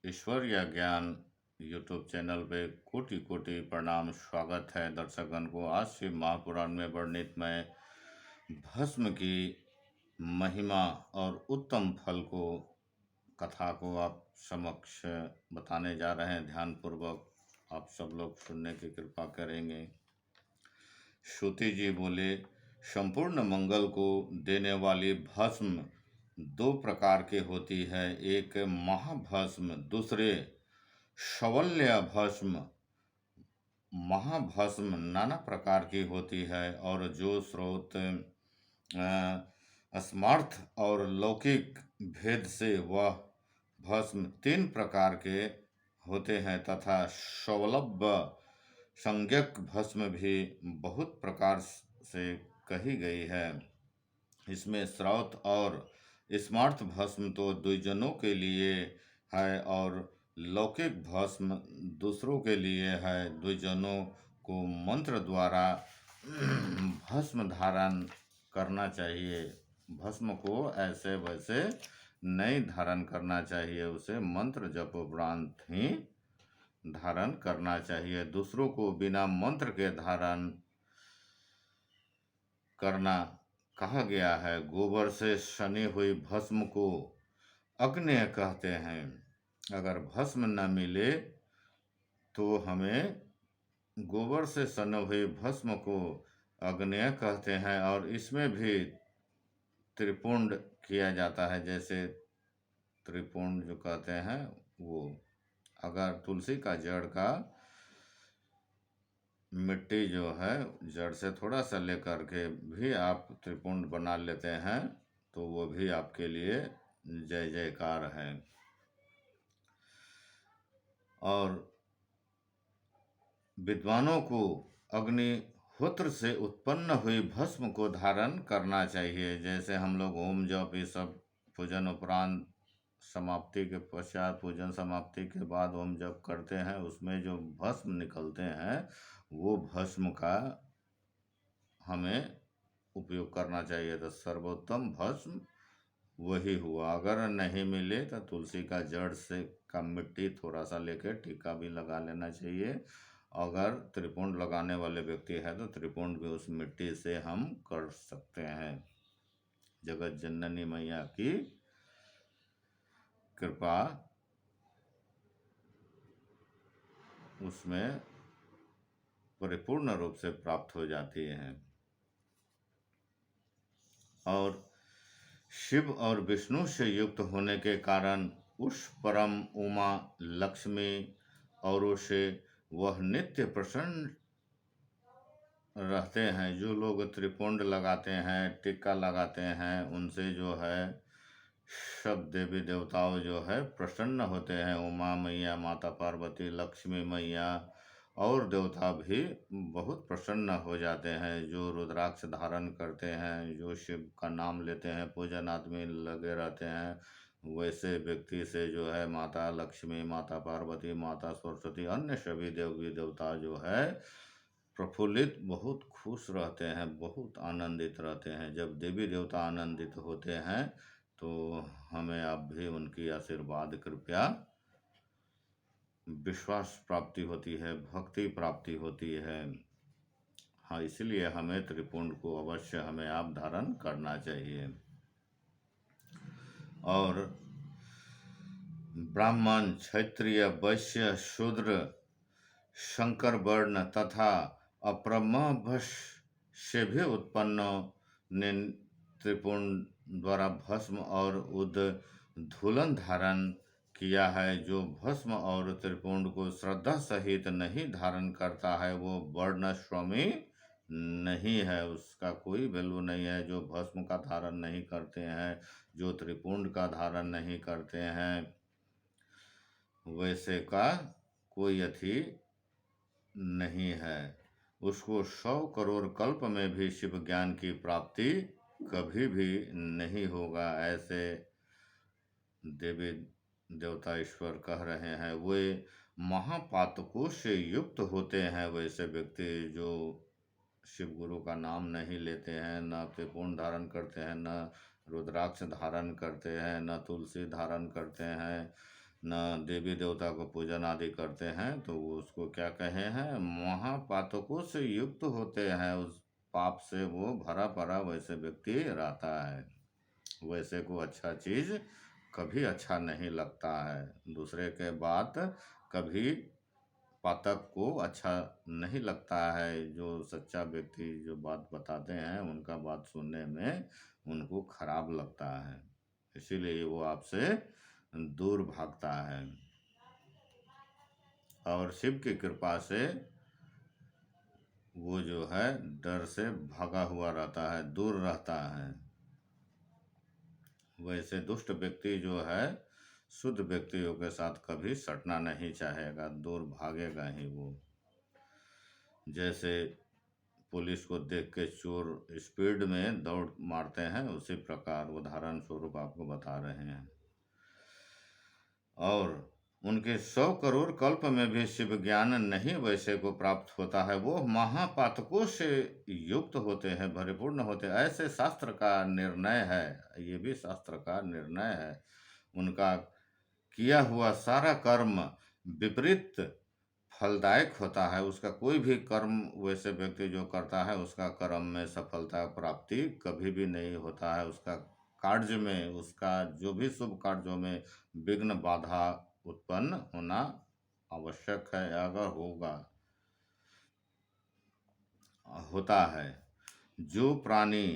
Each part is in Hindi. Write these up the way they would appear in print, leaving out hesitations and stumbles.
ईश्वर या ज्ञान यूट्यूब चैनल पे कोटि कोटि प्रणाम। स्वागत है दर्शकगण को। आज से महापुराण में वर्णित मैं भस्म की महिमा और उत्तम फल को कथा को आप समक्ष बताने जा रहे हैं। ध्यानपूर्वक आप सब लोग सुनने की कृपा करेंगे। श्रुति जी बोले, संपूर्ण मंगल को देने वाली भस्म दो प्रकार की होती है। एक महाभस्म, दूसरे शवल्य भस्म। महाभस्म नाना प्रकार की होती है और जो स्रोत स्मार्थ और लौकिक भेद से वह भस्म तीन प्रकार के होते हैं तथा शवलभ संज्ञक भस्म भी बहुत प्रकार से कही गई है। इसमें श्रौत और स्मार्थ भस्म तो द्विजनों के लिए है और लौकिक भस्म दूसरों के लिए है। द्विजनों को मंत्र द्वारा भस्म धारण करना चाहिए। भस्म को ऐसे वैसे नहीं धारण करना चाहिए, उसे मंत्र जप उपरांत ही धारण करना चाहिए। दूसरों को बिना मंत्र के धारण करना कहा गया है। गोबर से सनी हुई भस्म को अग्नेय कहते हैं। अगर भस्म न मिले तो हमें गोबर से सने हुई भस्म को अग्नेय कहते हैं और इसमें भी त्रिपुंड किया जाता है। जैसे त्रिपुंड जो कहते हैं वो, अगर तुलसी का जड़ का मिट्टी जो है जड़ से थोड़ा सा लेकर के भी आप त्रिपुंड बना लेते हैं तो वो भी आपके लिए जय जयकार है। और विद्वानों को अग्निहोत्र से उत्पन्न हुई भस्म को धारण करना चाहिए। जैसे हम लोग होम जप ये सब पूजन उपरांत समाप्ति के पश्चात, पूजन समाप्ति के बाद होम जप करते हैं, उसमें जो भस्म निकलते हैं वो भस्म का हमें उपयोग करना चाहिए। तो सर्वोत्तम भस्म वही हुआ। अगर नहीं मिले तो तुलसी का जड़ से का मिट्टी थोड़ा सा लेकर टीका भी लगा लेना चाहिए। अगर त्रिपुंड लगाने वाले व्यक्ति है तो त्रिपुंड भी उस मिट्टी से हम कर सकते हैं। जगत जननी मैया की कृपा उसमें परिपूर्ण रूप से प्राप्त हो जाती है। और शिव और विष्णु से युक्त होने के कारण उस परम उमा लक्ष्मी और से वह नित्य प्रसन्न रहते हैं। जो लोग त्रिपुंड लगाते हैं, टिक्का लगाते हैं, उनसे जो है सब देवी देवताओं जो है प्रसन्न होते हैं। उमा मैया, माता पार्वती, लक्ष्मी मैया और देवता भी बहुत प्रसन्न हो जाते हैं। जो रुद्राक्ष धारण करते हैं, जो शिव का नाम लेते हैं, पूजन आदमी लगे रहते हैं, वैसे व्यक्ति से जो है माता लक्ष्मी, माता पार्वती, माता सरस्वती, अन्य सभी देवी देवता जो है प्रफुल्लित, बहुत खुश रहते हैं, बहुत आनंदित रहते हैं। जब देवी देवता आनंदित होते हैं तो हमें आप भी उनकी आशीर्वाद कृपया विश्वास प्राप्ति होती है, भक्ति प्राप्ति होती है। हाँ, इसलिए हमें त्रिपुंड को अवश्य हमें आप धारण करना चाहिए। और ब्राह्मण, क्षत्रिय, वैश्य, शूद्र, शंकर वर्ण तथा अप्रमभस से भी उत्पन्न ने त्रिपुंड द्वारा भस्म और उद्धूलन धारण किया है। जो भस्म और त्रिपुंड को श्रद्धा सहित नहीं धारण करता है वो वर्णस्वामी नहीं है, उसका कोई वैल्यू नहीं है। जो भस्म का धारण नहीं करते हैं, जो त्रिपुंड का धारण नहीं करते हैं, वैसे का कोई अथी नहीं है। उसको 100 करोड़ कल्प में भी शिव ज्ञान की प्राप्ति कभी भी नहीं होगा। ऐसे देवी देवता ईश्वर कह रहे हैं। वे महापातकों से युक्त होते हैं। वैसे व्यक्ति जो शिव गुरु का नाम नहीं लेते हैं, न त्रिपुंड धारण करते हैं, न रुद्राक्ष धारण करते हैं, न तुलसी धारण करते हैं, न देवी देवता को पूजन आदि करते हैं, तो वो उसको क्या कहे हैं, महापातकों से युक्त होते हैं। उस पाप से वो भरा पड़ा वैसे व्यक्ति रहता है। वैसे को अच्छा चीज़ कभी अच्छा नहीं लगता है। दूसरे के बात कभी पाठक को अच्छा नहीं लगता है। जो सच्चा व्यक्ति जो बात बताते हैं उनका बात सुनने में उनको खराब लगता है, इसीलिए वो आपसे दूर भागता है। और शिव की कृपा से वो जो है डर से भागा हुआ रहता है, दूर रहता है। वैसे दुष्ट व्यक्ति जो है शुद्ध व्यक्तियों के साथ कभी सटना नहीं चाहेगा, दूर भागेगा ही वो। जैसे पुलिस को देख के चोर स्पीड में दौड़ मारते हैं, उसी प्रकार उदाहरण स्वरूप आपको बता रहे हैं। और उनके 100 करोड़ कल्प में भी शिव ज्ञान नहीं वैसे को प्राप्त होता है। वो महापातकों से युक्त होते हैं, परिपूर्ण होते हैं, ऐसे शास्त्र का निर्णय है। ये भी शास्त्र का निर्णय है। उनका किया हुआ सारा कर्म विपरीत फलदायक होता है। उसका कोई भी कर्म वैसे व्यक्ति जो करता है उसका कर्म में सफलता प्राप्ति कभी भी नहीं होता है। उसका कार्य में, उसका जो भी शुभ कार्यों में विघ्न बाधा उत्पन्न होना आवश्यक है, अगर होगा होता है। जो प्राणी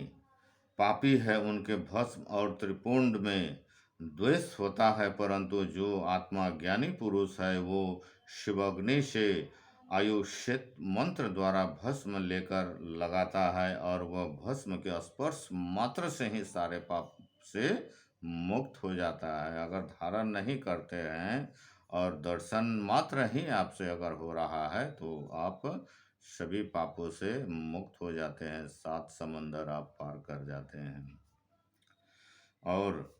पापी है उनके भस्म और त्रिपुंड में द्वेष होता है, परंतु जो आत्मा ज्ञानी पुरुष है वो शिवग्नि से आयुष्यत मंत्र द्वारा भस्म लेकर लगाता है, और वह भस्म के स्पर्श मात्र से ही सारे पाप से मुक्त हो जाता है। अगर धारण नहीं करते हैं और दर्शन मात्र ही आपसे अगर हो रहा है तो आप सभी पापों से मुक्त हो जाते हैं, 7 समंदर आप पार कर जाते हैं। और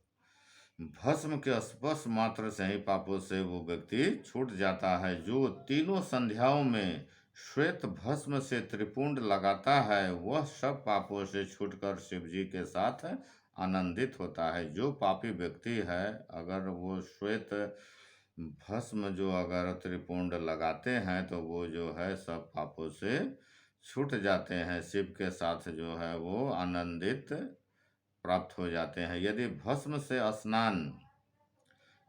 भस्म के स्पर्श मात्र से ही पापों से वो व्यक्ति छूट जाता है। जो तीनों संध्याओं में श्वेत भस्म से त्रिपुंड लगाता है वह सब पापों से छूटकर शिव जी के साथ आनंदित होता है। जो पापी व्यक्ति है अगर वो श्वेत भस्म जो अगर त्रिपुंड लगाते हैं तो वो जो है सब पापों से छूट जाते हैं, शिव के साथ जो है वो आनंदित प्राप्त हो जाते हैं। यदि भस्म से स्नान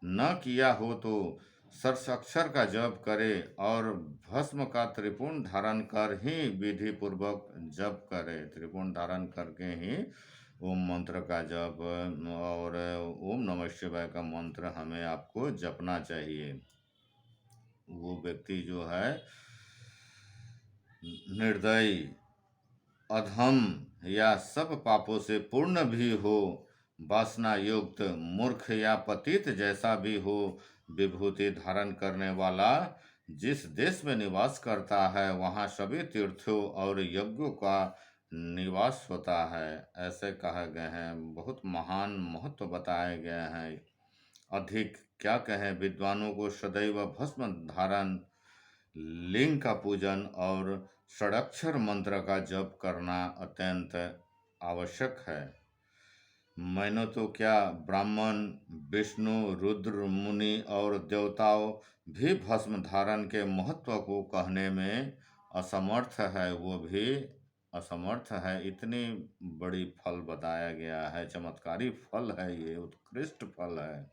न किया हो तो सरसक्षर का जप करे और भस्म का त्रिपुंड धारण कर ही विधि पूर्वक जप करे। त्रिपुंड धारण करके ही ओम मंत्र का जप और ओम नमः शिवाय का मंत्र हमें आपको जपना चाहिए। वो व्यक्ति जो है निर्दयी, अधम या सब पापों से पूर्ण भी हो, वासना युक्त, मूर्ख या पतित जैसा भी हो, विभूति धारण करने वाला जिस देश में निवास करता है वहाँ सभी तीर्थों और यज्ञों का निवास होता है, ऐसे कहे गए हैं। बहुत महान महत्व बताए गए हैं। अधिक क्या कहें, विद्वानों को सदैव भस्म धारण, लिंग का पूजन और षडाक्षर मंत्र का जप करना अत्यंत आवश्यक है। मैंने तो क्या, ब्राह्मण, विष्णु, रुद्र, मुनि और देवताओं भी भस्म धारण के महत्व को कहने में असमर्थ है, वो भी असमर्थ है। इतनी बड़ी फल बताया गया है, चमत्कारी फल है, ये उत्कृष्ट फल है,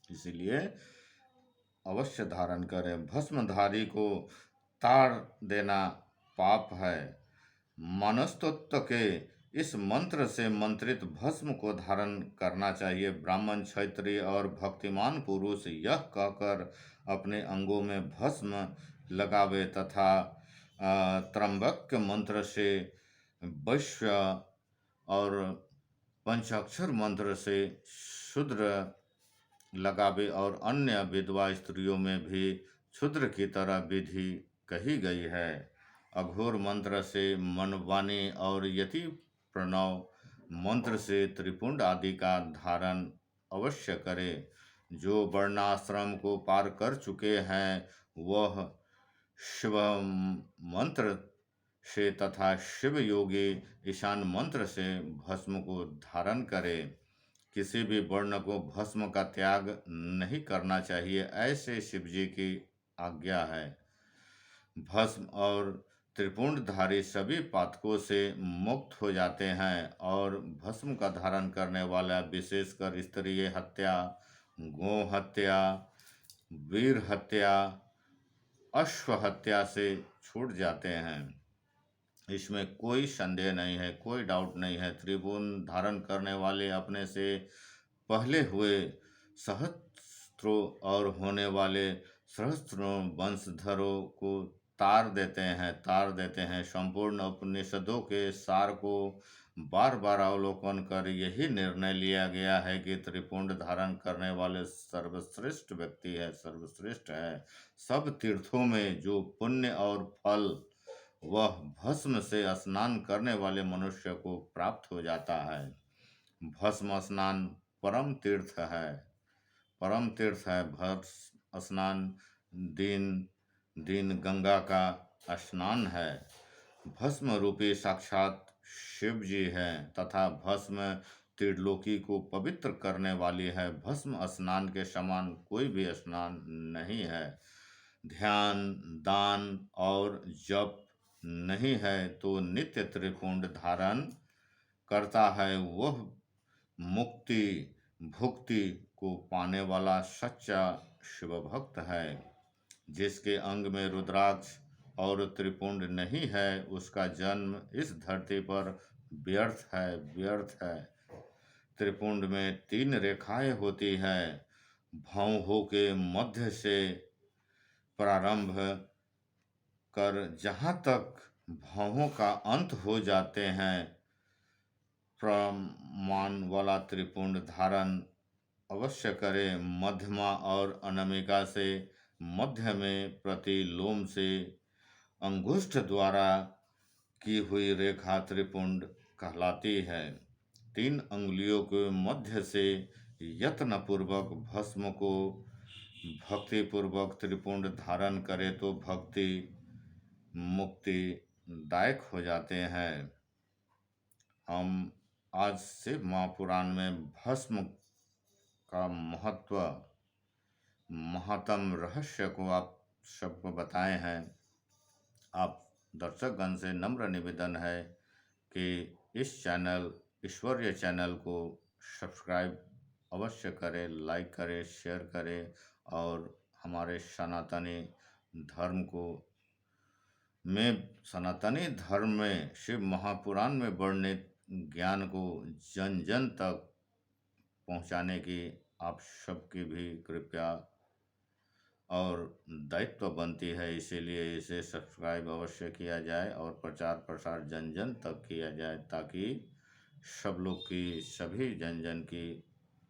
इसलिए अवश्य धारण करें। भस्मधारी को ताड़ देना पाप है। मनस्तत्व के इस मंत्र से मंत्रित भस्म को धारण करना चाहिए। ब्राह्मण, क्षत्रिय और भक्तिमान पुरुष यह कहकर अपने अंगों में भस्म लगावे तथा त्र्यंबक मंत्र से, वैश्य और पंचाक्षर मंत्र से शूद्र लगावे, और अन्य विधवा स्त्रियों में भी क्षुद्र की तरह विधि कही गई है। अघोर मंत्र से, मनवानी और यति प्रणव मंत्र से त्रिपुंड आदि का धारण अवश्य करे। जो वर्णाश्रम को पार कर चुके हैं वह शिव मंत्र से तथा शिव योगी ईशान मंत्र से भस्म को धारण करे। किसी भी वर्ण को भस्म का त्याग नहीं करना चाहिए, ऐसे शिव जी की आज्ञा है। भस्म और त्रिपुंडधारी सभी पातकों से मुक्त हो जाते हैं और भस्म का धारण करने वाला विशेषकर स्त्रीय हत्या, गौ हत्या, वीर हत्या, अश्व हत्या से छूट जाते हैं। इसमें कोई संदेह नहीं है, कोई डाउट नहीं है। त्रिभुवन धारण करने वाले अपने से पहले हुए सहस्त्रों और होने वाले सहस्त्रों वंशधरों को तार देते हैं। संपूर्ण उपनिषदों के सार को बार बार अवलोकन कर यही निर्णय लिया गया है कि त्रिपुंड धारण करने वाले सर्वश्रेष्ठ व्यक्ति है, सर्वश्रेष्ठ है। सब तीर्थों में जो पुण्य और फल वह भस्म से स्नान करने वाले मनुष्य को प्राप्त हो जाता है। भस्म स्नान परम तीर्थ है, परम तीर्थ है। भस्म स्नान दिन दिन गंगा का स्नान है। भस्म रूपी साक्षात शिव जी हैं तथा भस्म त्रिलोकी को पवित्र करने वाली है। भस्म स्नान के समान कोई भी स्नान नहीं है। ध्यान, दान और जप नहीं है तो नित्य त्रिपुंड धारण करता है वह मुक्ति भुक्ति को पाने वाला सच्चा शिव भक्त है। जिसके अंग में रुद्राक्ष और त्रिपुंड नहीं है उसका जन्म इस धरती पर व्यर्थ है, व्यर्थ है। त्रिपुंड में 3 रेखाएं होती है। भौहों के मध्य से प्रारंभ कर जहाँ तक भौहों का अंत हो जाते हैं, प्रमाण वाला त्रिपुंड धारण अवश्य करें। मध्यमा और अनामिका से मध्य में प्रतिलोम से अंगुष्ठ द्वारा की हुई रेखा त्रिपुंड कहलाती है। 3 अंगुलियों के मध्य से यत्नपूर्वक भस्म को भक्तिपूर्वक त्रिपुंड धारण करे तो भक्ति मुक्ति दायक हो जाते हैं। हम आज शिव महापुराण में भस्म का महत्व, महत्तम रहस्य को आप सबको बताए हैं। आप दर्शकगण से नम्र निवेदन है कि इस चैनल ईश्वरीय चैनल को सब्सक्राइब अवश्य करें, लाइक करें, शेयर करें और हमारे सनातनी धर्म को सनातनी धर्म में शिव महापुराण में वर्णित ज्ञान को जन जन तक पहुंचाने की आप सबकी भी कृपया और दायित्व बनती है। इसीलिए इसे सब्सक्राइब अवश्य किया जाए और प्रचार प्रसार जन जन तक किया जाए ताकि सब लोग की, सभी जन जन की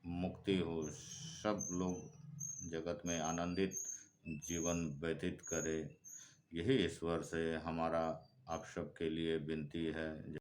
मुक्ति हो, सब लोग जगत में आनंदित जीवन व्यतीत करें। यही ईश्वर से हमारा आप सबके लिए विनती है।